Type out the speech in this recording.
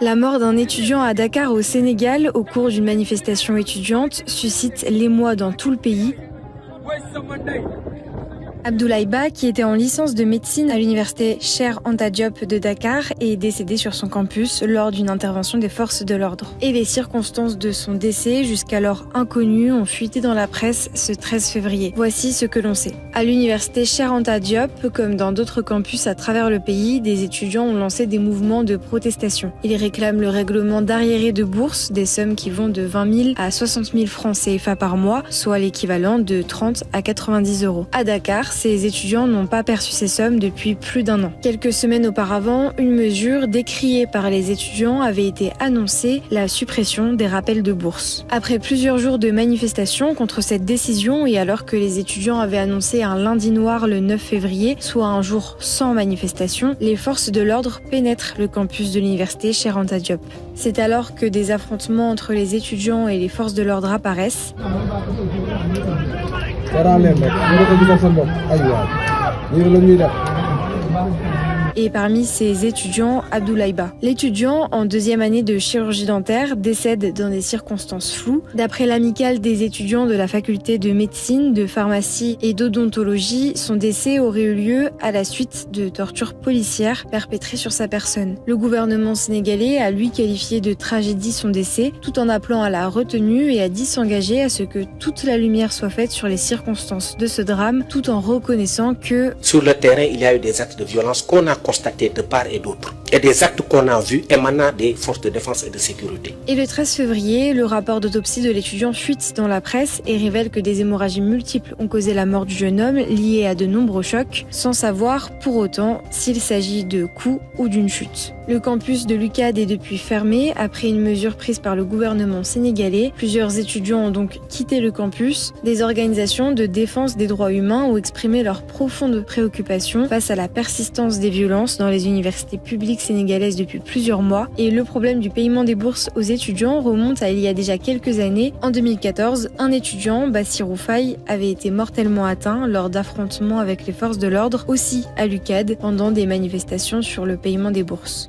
La mort d'un étudiant à Dakar au Sénégal au cours d'une manifestation étudiante suscite l'émoi dans tout le pays. Abdoulaye Ba, qui était en licence de médecine à l'université Cheikh Anta Diop de Dakar, est décédé sur son campus lors d'une intervention des forces de l'ordre. Et les circonstances de son décès, jusqu'alors inconnues, ont fuité dans la presse ce 13 février. Voici ce que l'on sait. À l'université Cheikh Anta Diop, comme dans d'autres campus à travers le pays, des étudiants ont lancé des mouvements de protestation. Ils réclament le règlement d'arriérés de bourse, des sommes qui vont de 20 000 à 60 000 francs CFA par mois, soit l'équivalent de 30 à 90 euros. À Dakar, ces étudiants n'ont pas perçu ces sommes depuis plus d'1 an. Quelques semaines auparavant, une mesure décriée par les étudiants avait été annoncée, la suppression des rappels de bourse. Après plusieurs jours de manifestations contre cette décision et alors que les étudiants avaient annoncé un lundi noir le 9 février, soit un jour sans manifestation, les forces de l'ordre pénètrent le campus de l'université Cheikh Anta Diop. C'est alors que des affrontements entre les étudiants et les forces de l'ordre apparaissent. Et parmi ces étudiants, Abdoulaye Ba. L'étudiant, en 2e année de chirurgie dentaire, décède dans des circonstances floues. D'après l'amicale des étudiants de la faculté de médecine, de pharmacie et d'odontologie, son décès aurait eu lieu à la suite de tortures policières perpétrées sur sa personne. Le gouvernement sénégalais a lui qualifié de tragédie son décès, tout en appelant à la retenue et a dit s'engager à ce que toute la lumière soit faite sur les circonstances de ce drame, tout en reconnaissant que sur le terrain, il y a eu des actes de violence qu'on a constatés de part et d'autre, et des actes qu'on a vus émanant des forces de défense et de sécurité. Et le 13 février, le rapport d'autopsie de l'étudiant fuite dans la presse et révèle que des hémorragies multiples ont causé la mort du jeune homme, liées à de nombreux chocs, sans savoir pour autant s'il s'agit de coups ou d'une chute. Le campus de l'UCAD est depuis fermé après une mesure prise par le gouvernement sénégalais. Plusieurs étudiants ont donc quitté le campus. Des organisations de défense des droits humains ont exprimé leur profonde préoccupation face à la persistance des violences dans les universités publiques sénégalaises depuis plusieurs mois. Et le problème du paiement des bourses aux étudiants remonte à il y a déjà quelques années. En 2014, un étudiant, Bassirou Faye, avait été mortellement atteint lors d'affrontements avec les forces de l'ordre, aussi à l'UCAD, pendant des manifestations sur le paiement des bourses.